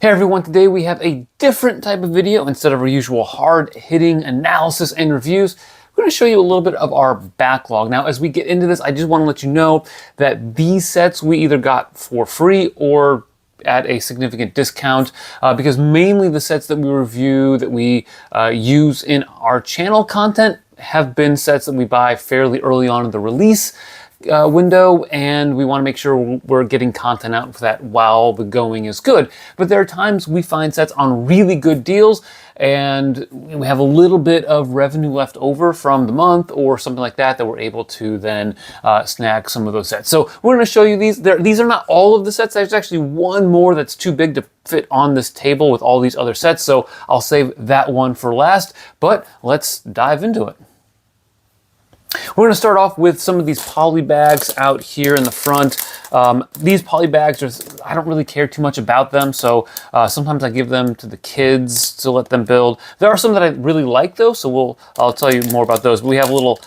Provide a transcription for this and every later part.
Hey everyone, today we have a different type of video. Instead of our usual hard-hitting analysis and reviews, we're going to show you a little bit of our backlog. Now, as we get into this, I just want to let you know that these sets we either got for free or at a significant discount because mainly the sets that we review, that we use in our channel content have been sets that we buy fairly early on in the release window, and we want to make sure we're getting content out for that while the going is good. But there are times we find sets on really good deals and we have a little bit of revenue left over from the month or something like that we're able to then snag some of those sets. So we're going to show you these. These are not all of the sets. There's actually one more that's too big to fit on this table with all these other sets, so I'll save that one for last, but let's dive into it. We're going to start off with some of these poly bags out here in the front. These poly bags, I don't really care too much about them, so sometimes I give them to the kids to let them build. There are some that I really like though, so I'll tell you more about those. We have a little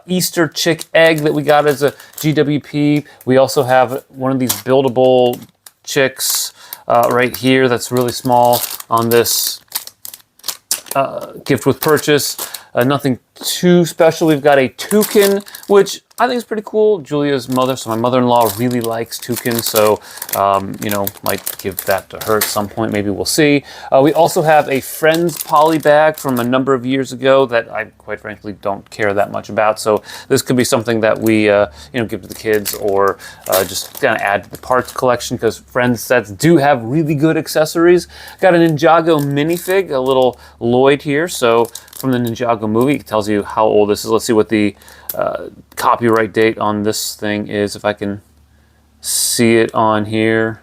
Easter chick egg that we got as a GWP. We also have one of these buildable chicks right here that's really small on this gift with purchase. Nothing too special. We've got a toucan, which I think is pretty cool. Julia's mother, so my mother-in-law really likes toucans, so you know, might give that to her at some point. Maybe we'll see. We also have a Friends poly bag from a number of years ago that I quite frankly don't care that much about. So this could be something that we you know, give to the kids or just kind of add to the parts collection, because Friends sets do have really good accessories. Got a Ninjago minifig, a little Lloyd here. So from the Ninjago movie, it tells you how old this is. Let's see what the copyright date on this thing is, if I can see it on here.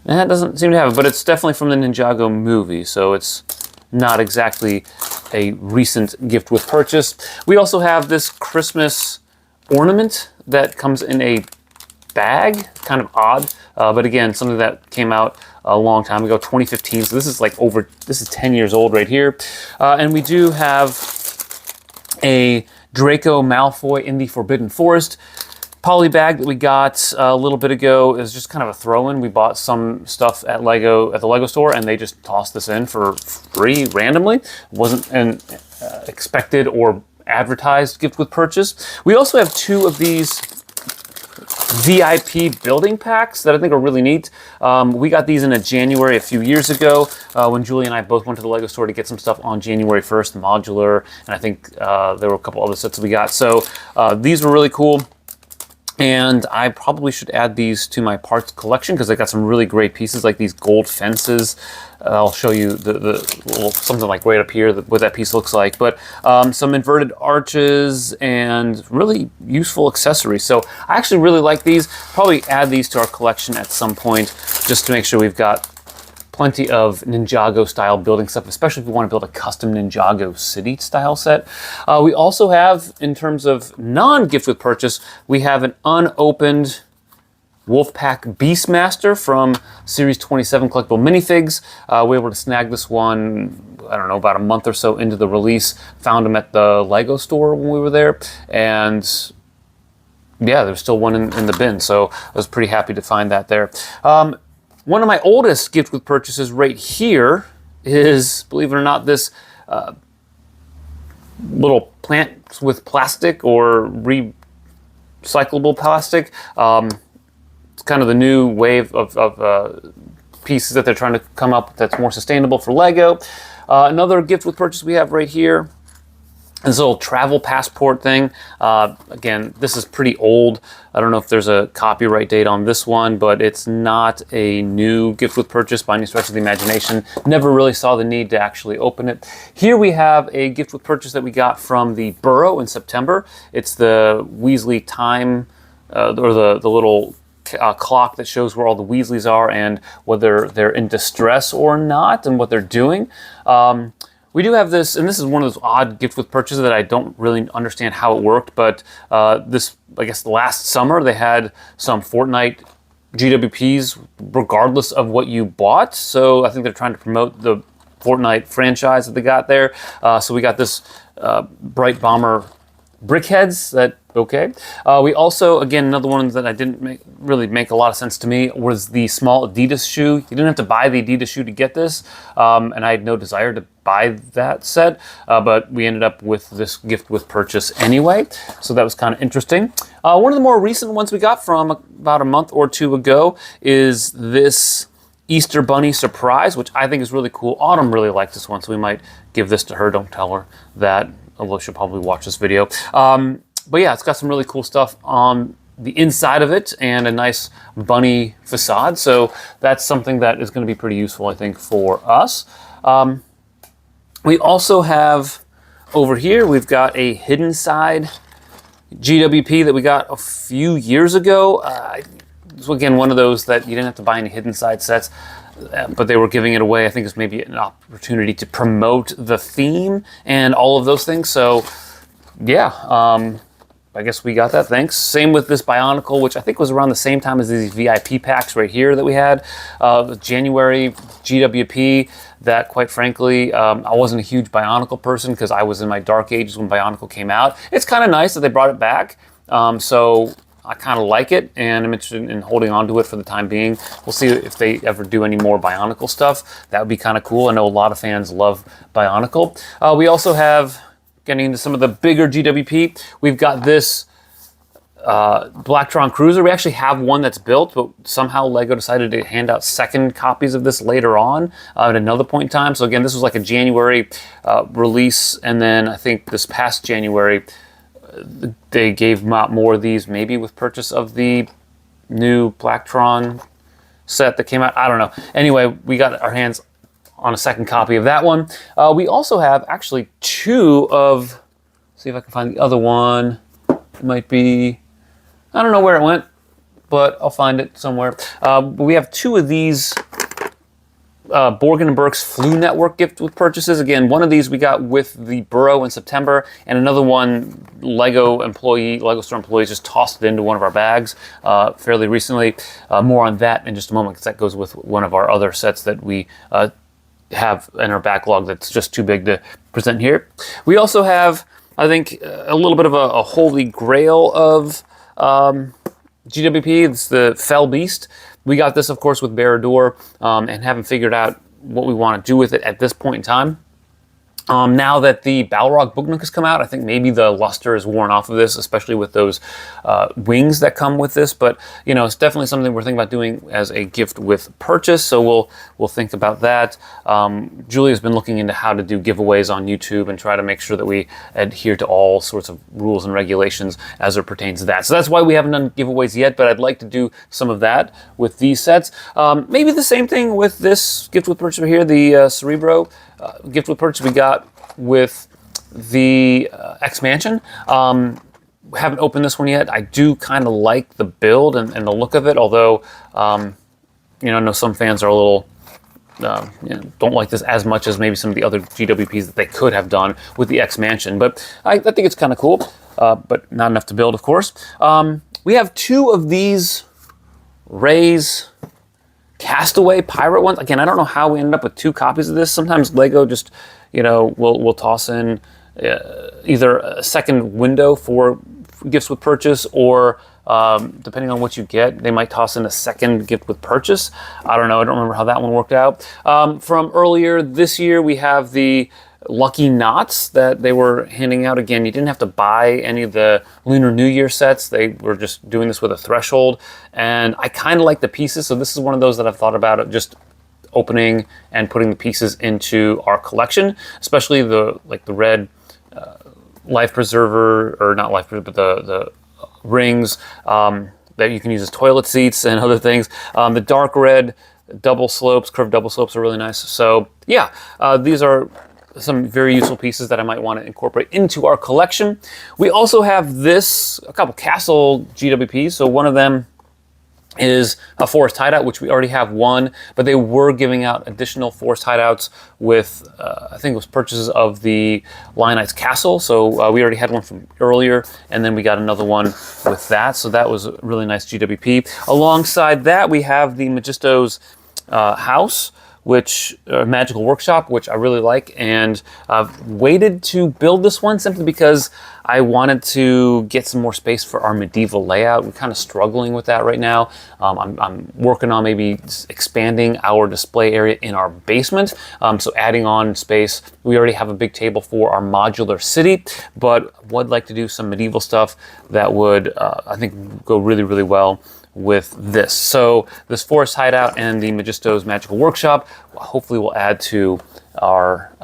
That doesn't seem to have it, but it's definitely from the Ninjago movie, so it's not exactly a recent gift with purchase. We also have this Christmas ornament that comes in a bag, kind of odd, but again, something that came out a long time ago, 2015, so this is like this is 10 years old right here. And we do have a Draco Malfoy in the Forbidden Forest poly bag that we got a little bit ago. Is just kind of a throw-in. We bought some stuff at the Lego store, and they just tossed this in for free randomly. It wasn't an expected or advertised gift with purchase. We also have two of these VIP building packs that I think are really neat. We got these in January a few years ago when Julie and I both went to the Lego store to get some stuff on January 1st, modular, and I think there were a couple other sets that we got. So these were really cool. And I probably should add these to my parts collection because they got some really great pieces, like these gold fences. I'll show you the little, something like right up here what that piece looks like. But some inverted arches and really useful accessories. So I actually really like these. Probably add these to our collection at some point just to make sure we've got plenty of Ninjago style building stuff, especially if we want to build a custom Ninjago city style set. We also have, in terms of non-gift with purchase, we have an unopened Wolfpack Beastmaster from Series 27 collectible minifigs. We were able to snag this one, I don't know, about a month or so into the release. Found them at the Lego store when we were there, and yeah, there's still one in the bin, so I was pretty happy to find that there. One of my oldest gift with purchases right here is, believe it or not, this little plant with plastic or recyclable plastic. It's kind of the new wave of pieces that they're trying to come up with that's more sustainable for Lego. Another gift with purchase we have right here, this little travel passport thing. Again, this is pretty old. I don't know if there's a copyright date on this one, but it's not a new gift with purchase by any stretch of the imagination. Never really saw the need to actually open it. Here we have a gift with purchase that we got from the Burrow in September. It's the Weasley time, or the little clock that shows where all the Weasleys are and whether they're in distress or not and what they're doing. We do have this, and this is one of those odd gift with purchases that I don't really understand how it worked, but this, I guess last summer, they had some Fortnite GWPs regardless of what you bought. So I think they're trying to promote the Fortnite franchise that they got there. So we got this Bright Bomber brickheads that, okay. We also, again, another one that I didn't really make a lot of sense to me was the small Adidas shoe. You didn't have to buy the Adidas shoe to get this, and I had no desire to buy that set, but we ended up with this gift with purchase anyway, so that was kind of interesting. One of the more recent ones we got from about a month or two ago is this Easter Bunny surprise, which I think is really cool. Autumn really liked this one, so we might give this to her. Don't tell her that, although she'll probably watch this video. But yeah, it's got some really cool stuff on the inside of it and a nice bunny facade. So that's something that is going to be pretty useful, I think, for us. We also have over here, we've got a hidden side GWP that we got a few years ago. So again, one of those that you didn't have to buy any hidden side sets, but they were giving it away. I think it's maybe an opportunity to promote the theme and all of those things. So yeah, I guess we got that, thanks. Same with this Bionicle, which I think was around the same time as these VIP packs right here that we had. January GWP, that quite frankly, I wasn't a huge Bionicle person because I was in my dark ages when Bionicle came out. It's kind of nice that they brought it back. So I kind of like it, and I'm interested in holding on to it for the time being. We'll see if they ever do any more Bionicle stuff. That would be kind of cool. I know a lot of fans love Bionicle. We also have, getting into some of the bigger GWP, we've got this Blacktron Cruiser. We actually have one that's built, but somehow LEGO decided to hand out second copies of this later on at another point in time. So again, this was like a January release, and then I think this past January, they gave out more of these, maybe with purchase of the new Blacktron set that came out. I don't know. Anyway, we got our hands on a second copy of that one. We also have actually two of, see if I can find the other one. It might be, I don't know where it went, but I'll find it somewhere. But we have two of these Borgen & Burke's Flu Network gift with purchases. Again, one of these we got with the Burrow in September, and another one LEGO store employees just tossed it into one of our bags fairly recently. More on that in just a moment, because that goes with one of our other sets that we have in our backlog that's just too big to present here. We also have, I think, a little bit of a holy grail of GWP. It's the Fell Beast. We got this, of course, with Barrador, and haven't figured out what we want to do with it at this point in time. Now that the Balrog Booknook has come out, I think maybe the luster is worn off of this, especially with those wings that come with this. But you know, it's definitely something we're thinking about doing as a gift with purchase. So we'll think about that. Julia's been looking into how to do giveaways on YouTube and try to make sure that we adhere to all sorts of rules and regulations as it pertains to that. So that's why we haven't done giveaways yet. But I'd like to do some of that with these sets. Maybe the same thing with this gift with purchase over here, the Cerebro. Gift with purchase we got with the X-Mansion. Haven't opened this one yet. I do kind of like the build and the look of it, although you know, I know some fans are a little you know, don't like this as much as maybe some of the other GWPs that they could have done with the X-Mansion. But I think it's kind of cool, but not enough to build, of course. We have two of these Ray's Castaway pirate ones. Again, I don't know how we ended up with two copies of this. Sometimes LEGO just, you know, will toss in either a second window for gifts with purchase, or depending on what you get, they might toss in a second gift with purchase. I don't know. I don't remember how that one worked out. From earlier this year, we have the Lucky Knots that they were handing out. Again, you didn't have to buy any of the Lunar New Year sets. They were just doing this with a threshold, and I kind of like the pieces, so this is one of those that I've thought about just opening and putting the pieces into our collection, especially the red life preserver, or not life preserver, but the rings that you can use as toilet seats and other things. The dark red double slopes, curved double slopes are really nice. So yeah, these are some very useful pieces that I might want to incorporate into our collection. We also have a couple Castle GWPs. So one of them is a Forest Hideout, which we already have one, but they were giving out additional Forest Hideouts with, I think it was purchases of the Lionites Castle. So we already had one from earlier, and then we got another one with that. So that was a really nice GWP. Alongside that, we have the Magisto's house, which Magical Workshop, which I really like, and I've waited to build this one simply because I wanted to get some more space for our medieval layout. We're kind of struggling with that right now. I'm working on maybe expanding our display area in our basement, so adding on space. We already have a big table for our modular city, but would like to do some medieval stuff that would, I think, go really, really well with this. So this Forest Hideout and the Magisto's Magical Workshop hopefully will add to our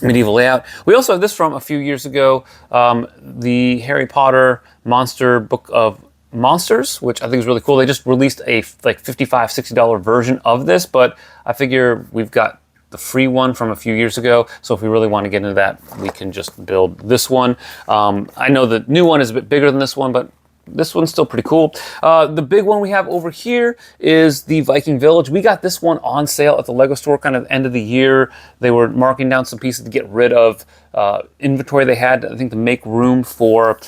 medieval layout. We also have this from a few years ago, the Harry Potter Monster Book of Monsters, which I think is really cool. They just released a like $55, $60 version of this, but I figure we've got the free one from a few years ago, so if we really want to get into that, we can just build this one. I know the new one is a bit bigger than this one, but this one's still pretty cool. The big one we have over here is the Viking Village. We got this one on sale at the Lego store kind of end of the year. They were marking down some pieces to get rid of inventory they had, I think, to make room for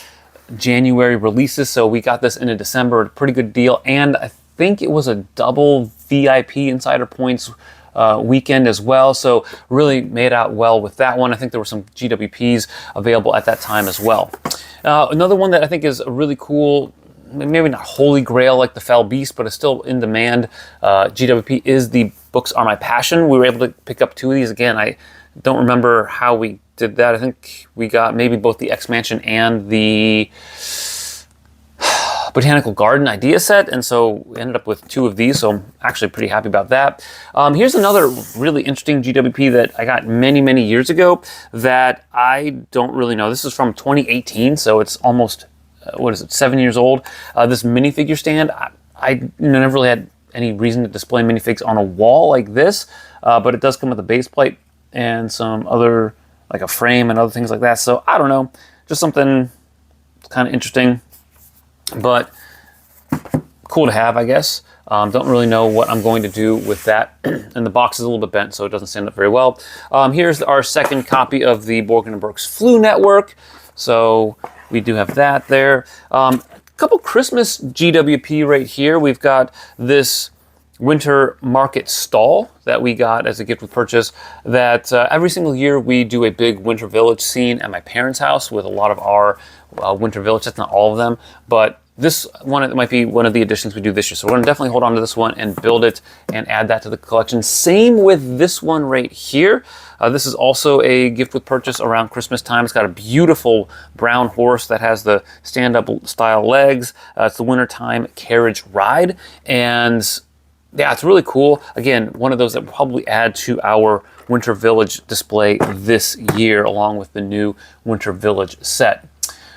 January releases. So we got this in a December, a pretty good deal. And I think it was a double VIP Insider Points weekend as well. So really made out well with that one. I think there were some GWPs available at that time as well. Another one that I think is really cool, maybe not holy grail like the Fell Beast, but is still in demand, GWP, is the Books Are My Passion. We were able to pick up 2 of these. Again, I don't remember how we did that. I think we got maybe both the X-Mansion and the Botanical Garden idea set, and so we ended up with 2 of these, so I'm actually pretty happy about that. Here's another really interesting GWP that I got many, many years ago that I don't really know. This is from 2018, so it's almost, 7 years old. This minifigure stand, I never really had any reason to display minifigs on a wall like this, but it does come with a base plate and some other, like a frame and other things like that, so I don't know, just something kind of interesting, but cool to have, I guess. Don't really know what I'm going to do with that. And the box is a little bit bent, so it doesn't stand up very well. Here's our second copy of the Borgen & Burke's Flu Network. So we do have that there. A couple Christmas GWP right here. We've got this winter market stall that we got as a gift with purchase, that every single year we do a big winter village scene at my parents' house with a lot of our winter village. That's not all of them, but this one might be one of the additions we do this year. So we're gonna definitely hold on to this one and build it and add that to the collection. Same with this one right here. This is also a gift with purchase around Christmas time. It's got a beautiful brown horse that has the stand-up style legs. It's the wintertime carriage ride. And yeah, it's really cool. Again, one of those that will probably add to our Winter Village display this year, along with the new Winter Village set.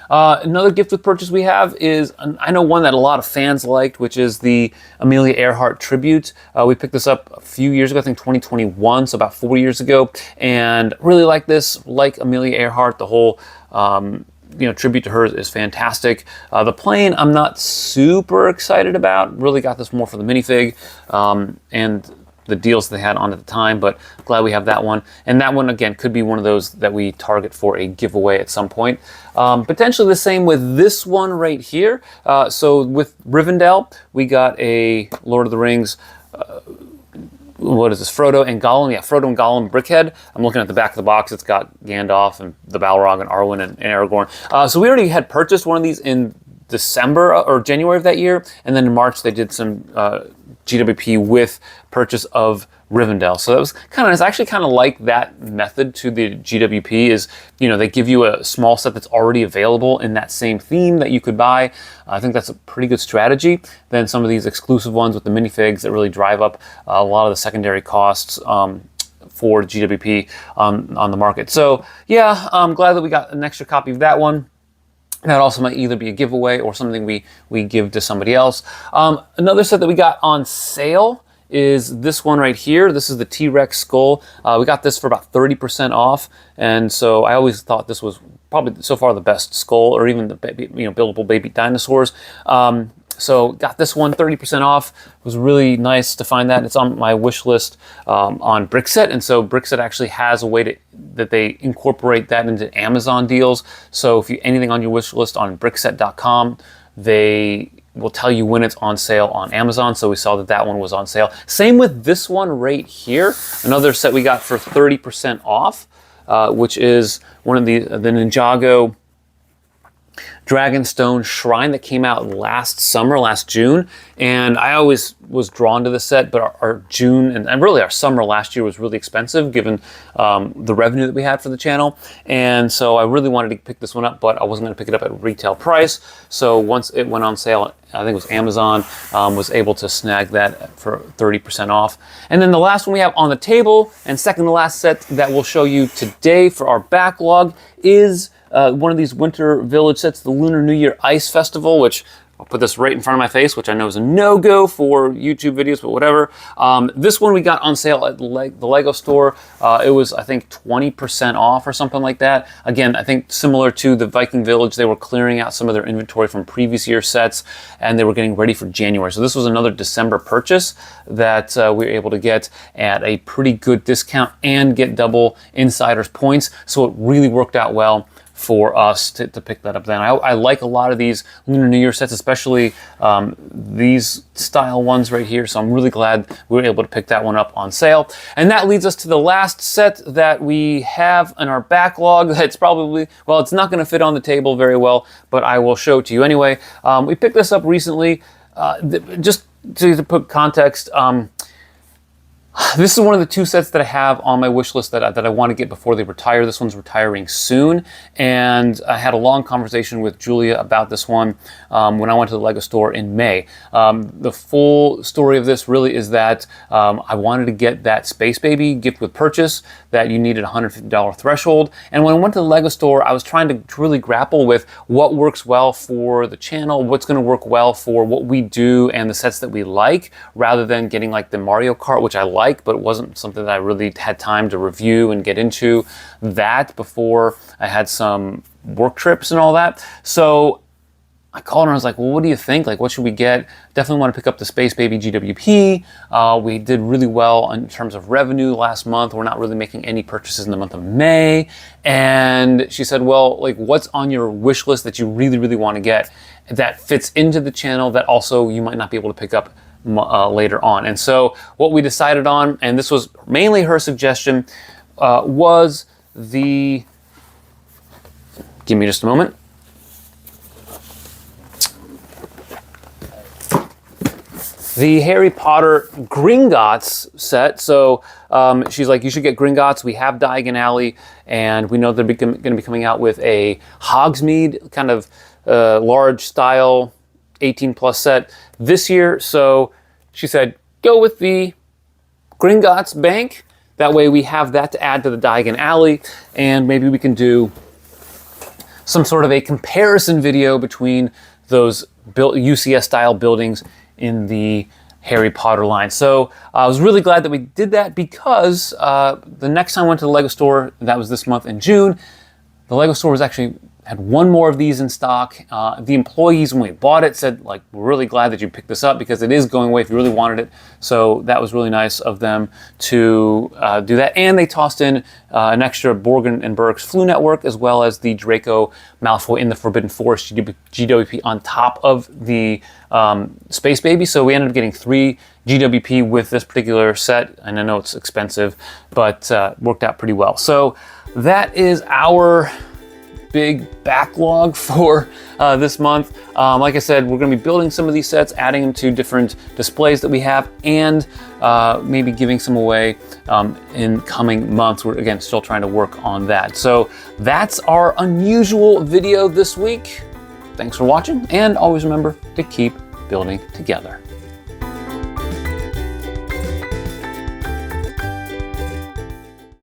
Another gift with purchase we have is, I know one that a lot of fans liked, which is the Amelia Earhart tribute. We picked this up a few years ago, I think 2021, so about 4 years ago, and really like this. Like Amelia Earhart, the whole tribute to her is fantastic. The plane I'm not super excited about. Really got this more for the minifig and the deals they had on at the time, but glad we have that one. And that one, again, could be one of those that we target for a giveaway at some point. Potentially the same with this one right here. So with Rivendell, we got a Lord of the Rings, what is this, Frodo and Gollum? Yeah, Frodo and Gollum brickhead. I'm looking at the back of the box. It's got Gandalf and the Balrog and Arwen and Aragorn. So we already had purchased one of these in December or January of that year, and then in March they did some GWP with purchase of Rivendell. So that was kind of nice. I actually kind of like that method to the GWP is, they give you a small set that's already available in that same theme that you could buy. I think that's a pretty good strategy than some of these exclusive ones with the minifigs that really drive up a lot of the secondary costs for GWP on the market. So yeah, I'm glad that we got an extra copy of that one. That also might either be a giveaway or something we give to somebody else. Another set that we got on sale is this one right here. This is the T-Rex skull. We got this for about 30% off, and so I always thought this was probably so far the best skull, or even the baby, buildable baby dinosaurs. So got this one 30% off. It was really nice to find that. It's on my wish list on Brickset, and so Brickset actually has a way that they incorporate that into Amazon deals. So if you anything on your wish list on Brickset.com, they will tell you when it's on sale on Amazon. So we saw that that one was on sale. Same with this one right here. Another set we got for 30% off, which is one of the Ninjago Dragonstone Shrine that came out last June. And I always was drawn to the set, but our June and really our summer last year was really expensive given the revenue that we had for the channel. And so I really wanted to pick this one up, but I wasn't going to pick it up at retail price. So once it went on sale, I think it was Amazon, was able to snag that for 30% off. And then the last one we have on the table, and second to last set that we'll show you today for our backlog, is one of these Winter Village sets, the Lunar New Year Ice Festival, which I'll put this right in front of my face, which I know is a no-go for YouTube videos, but whatever. This one we got on sale at the Lego store. It was, I think, 20% off or something like that. Again, I think similar to the Viking Village, they were clearing out some of their inventory from previous year sets, and they were getting ready for January. So this was another December purchase that we were able to get at a pretty good discount and get double insiders points. So it really worked out well for us to pick that up then. I like a lot of these Lunar New Year sets, especially these style ones right here. So I'm really glad we were able to pick that one up on sale. And that leads us to the last set that we have in our backlog. That's probably, well, it's not gonna fit on the table very well, but I will show it to you anyway. We picked this up recently. Just to put context, this is one of the two sets that I have on my wish list that I want to get before they retire. This one's retiring soon, and I had a long conversation with Julia about this one when I went to the Lego store in May. The full story of this really is that I wanted to get that Space Baby gift with purchase that you needed a $150 threshold, and when I went to the Lego store, I was trying to really grapple with what works well for the channel, what's going to work well for what we do and the sets that we like, rather than getting like the Mario Kart, which I like, but it wasn't something that I really had time to review and get into that before I had some work trips and all that. So I called her and I was like, well, what do you think? Like, what should we get? Definitely want to pick up the Space Baby GWP. We did really well in terms of revenue last month. We're not really making any purchases in the month of May. And she said, well, like, what's on your wish list that you really, really want to get that fits into the channel that also you might not be able to pick up later on? And so what we decided on, and this was mainly her suggestion, was the, give me just a moment, the Harry Potter Gringotts set. So she's like, you should get Gringotts. We have Diagon Alley, and we know they're going to be coming out with a Hogsmeade kind of large style 18 plus set this year. So she said, go with the Gringotts Bank. That way we have that to add to the Diagon Alley, and maybe we can do some sort of a comparison video between those UCS style buildings in the Harry Potter line. So I was really glad that we did that, because the next time I went to the Lego store, that was this month in June, the Lego store was actually had one more of these in stock. The employees, when we bought it, said, like, we're really glad that you picked this up because it is going away if you really wanted it. So that was really nice of them to do that. And they tossed in an extra Borgin and Burke's Flu Network, as well as the Draco Malfoy in the Forbidden Forest GWP on top of the Space Baby. So we ended up getting 3 GWP with this particular set. And I know it's expensive, but worked out pretty well. So that is our big backlog for this month. Like I said, we're going to be building some of these sets, adding them to different displays that we have, and maybe giving some away in coming months. We're, again, still trying to work on that. So that's our unusual video this week. Thanks for watching, and always remember to keep building together.